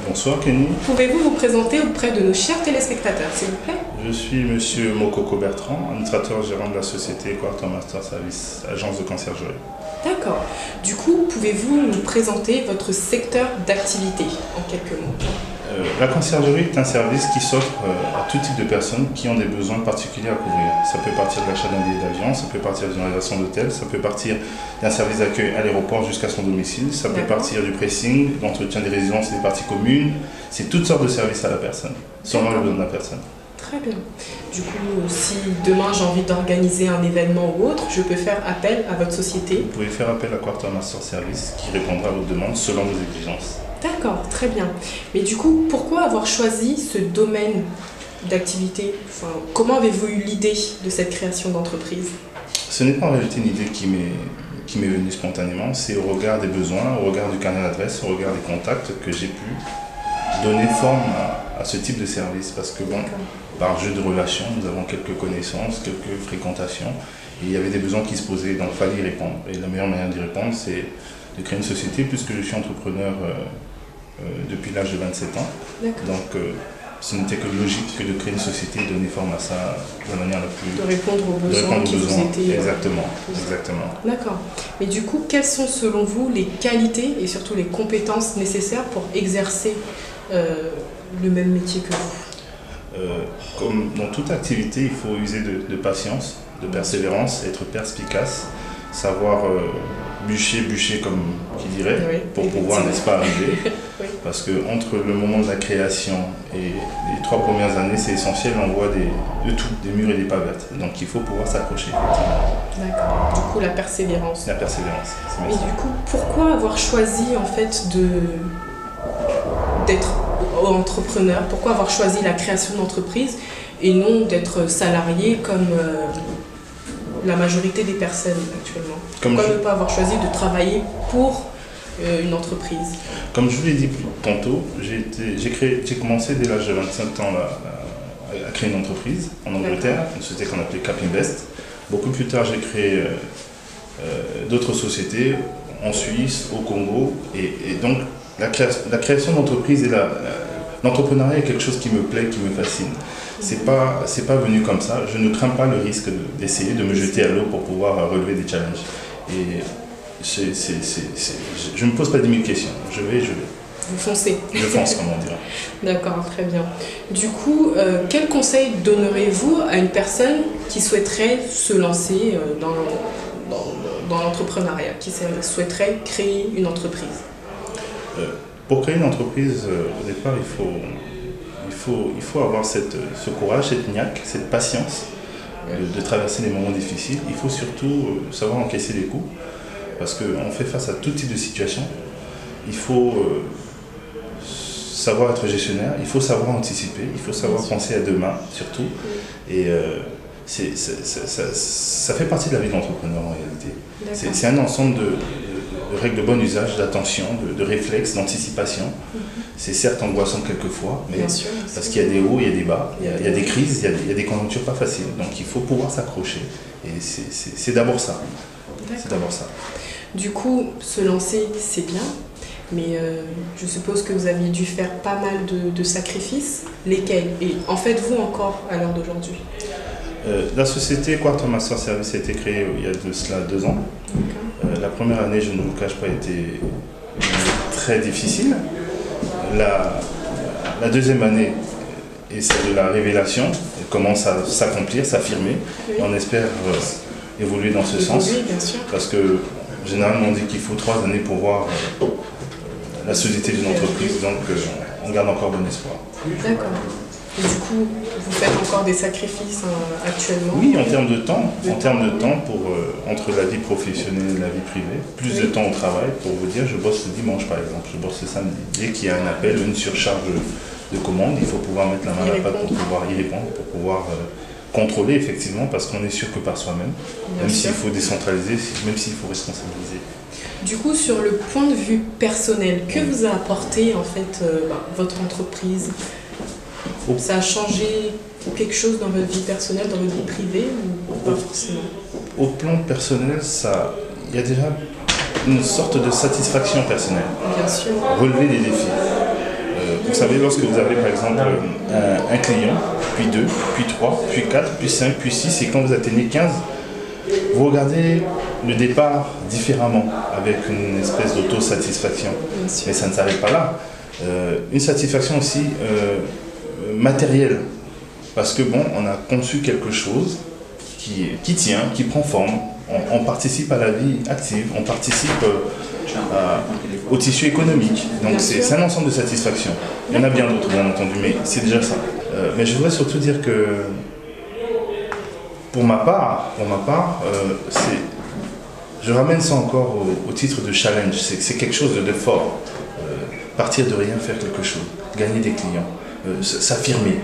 Bonsoir Kenny. Pouvez-vous vous présenter auprès de nos chers téléspectateurs, s'il vous plaît? Je suis Monsieur Mokoko Bertrand, administrateur gérant de la société Quarter Master Service, agence de conciergerie. D'accord. Du coup, pouvez-vous nous présenter votre secteur d'activité en quelques mots? La conciergerie est un service qui s'offre à tout type de personnes qui ont des besoins particuliers à couvrir. Ça peut partir de l'achat d'un billet d'avion, ça peut partir d'une réservation d'hôtel, ça peut partir d'un service d'accueil à l'aéroport jusqu'à son domicile, ça peut partir du pressing, l'entretien des résidences et des parties communes. C'est toutes sortes de services à la personne, selon le besoin de la personne. Très bien. Du coup, si demain j'ai envie d'organiser un événement ou autre, je peux faire appel à votre société? Vous pouvez faire appel à Quarter Master Service qui répondra à vos demandes selon vos exigences. D'accord, très bien. Mais du coup, pourquoi avoir choisi ce domaine d'activité? Comment avez-vous eu l'idée de cette création d'entreprise? Ce n'est pas en réalité une idée qui m'est venue spontanément, c'est au regard des besoins, au regard du carnet d'adresse, au regard des contacts que j'ai pu donner forme à ce type de service. Parce que bon, par jeu de relations, nous avons quelques connaissances, quelques fréquentations, et il y avait des besoins qui se posaient, donc il fallait y répondre. Et la meilleure manière d'y répondre, c'est de créer une société, puisque je suis entrepreneur depuis l'âge de 27 ans. Donc ce n'était que logique que de créer une société et donner forme à ça de la manière la plus... De répondre aux besoins qui vous étaient... Exactement, exactement. D'accord. Mais du coup, quelles sont selon vous les qualités et surtout les compétences nécessaires pour exercer le même métier que vous? Comme dans toute activité, il faut user de patience, de persévérance, être perspicace, savoir bûcher comme qui dirait, oui, pour pouvoir, n'est-ce pas, arriver. Oui. Parce que entre le moment de la création et les 3 premières années, c'est essentiel, on voit de tout, des murs et des pavettes. Donc il faut pouvoir s'accrocher. D'accord. Du coup, la persévérance. La persévérance. Et du coup, pourquoi avoir choisi en fait d'être entrepreneur? Pourquoi avoir choisi la création d'entreprise et non d'être salarié comme la majorité des personnes actuellement? Pourquoi ne pas avoir choisi de travailler pour une entreprise? Comme je vous l'ai dit tantôt, j'ai commencé dès l'âge de 25 ans à créer une entreprise en Angleterre, une société qu'on appelait Cap Invest. Beaucoup plus tard, j'ai créé d'autres sociétés en Suisse, au Congo. Et donc, la création d'entreprise et l'entrepreneuriat est quelque chose qui me plaît, qui me fascine. C'est pas venu comme ça. Je ne crains pas le risque d'essayer de me jeter à l'eau pour pouvoir relever des challenges. Et je ne me pose pas 10 000 questions. Je vais. Vous foncez. Je fonce, comme on dirait. D'accord, très bien. Du coup, quel conseil donnerez-vous à une personne qui souhaiterait se lancer dans l'entrepreneuriat, qui souhaiterait créer une entreprise? Pour créer une entreprise, au départ, il faut avoir ce courage, cette niaque, cette patience de traverser les moments difficiles. Il faut surtout savoir encaisser les coups, parce qu'on fait face à tout type de situation. Il faut savoir être gestionnaire, il faut savoir anticiper, il faut savoir penser à demain, surtout. Et ça fait partie de la vie de l'entrepreneur en réalité. C'est un ensemble de règles de bon usage, d'attention, de réflexes, d'anticipation. C'est certes angoissant quelquefois, mais parce qu'il y a des hauts, il y a des bas, il y a des crises, il y a des conjonctures pas faciles. Donc il faut pouvoir s'accrocher. Et c'est d'abord ça. C'est d'abord ça. Du coup, se lancer, c'est bien, mais je suppose que vous aviez dû faire pas mal de sacrifices. Lesquels? Et en faites-vous encore à l'heure d'aujourd'hui? La société Quarter Master Service a été créée il y a de cela 2 ans. La première année, je ne vous le cache pas, était très difficile. La deuxième année est celle de la révélation. Elle commence à s'accomplir, s'affirmer. Et on espère évoluer dans ce sens. Bien sûr. Parce que généralement, on dit qu'il faut 3 années pour voir la solidité d'une entreprise. Donc, on garde encore bon espoir. D'accord. Et du coup, vous faites encore des sacrifices actuellement? Oui, en termes de temps, pour, entre la vie professionnelle et la vie privée, plus de temps au travail. Pour vous dire, je bosse le dimanche par exemple, je bosse le samedi. Dès qu'il y a un appel, une surcharge de commandes, il faut pouvoir mettre la main à la pâte pour pouvoir y répondre, pour pouvoir contrôler effectivement, parce qu'on est sûr que par soi-même, même s'il faut décentraliser, même s'il faut responsabiliser. Du coup, sur le point de vue personnel, que vous a apporté en fait votre entreprise? Ça a changé quelque chose dans votre vie personnelle, dans votre vie privée ou pas forcément? Au plan personnel, il y a déjà une sorte de satisfaction personnelle. Bien sûr. Relever des défis. Vous savez, lorsque vous avez par exemple un client, puis 2, puis 3, puis 4, puis 5, puis 6, et quand vous atteignez 15, vous regardez le départ différemment, avec une espèce d'autosatisfaction. Mais ça ne s'arrête pas là. Une satisfaction aussi matérielle, parce que bon, on a conçu quelque chose qui tient, qui prend forme, on participe à la vie active, on participe au tissu économique. Donc c'est un ensemble de satisfactions. Il y en a bien d'autres, bien entendu, mais c'est déjà ça. Mais je voudrais surtout dire que pour ma part, je ramène ça encore au titre de challenge. C'est quelque chose de fort. Partir de rien, faire quelque chose, gagner des clients, s'affirmer.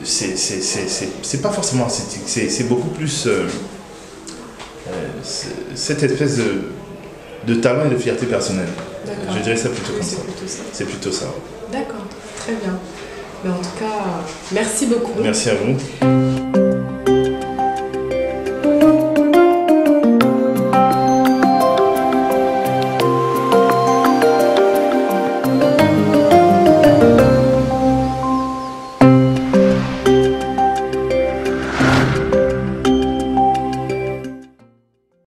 C'est pas forcément esthétique, c'est beaucoup plus cette espèce de talent et de fierté personnelle. Je dirais ça plutôt comme ça. C'est plutôt ça. D'accord, très bien. Mais en tout cas, merci beaucoup. Merci à vous.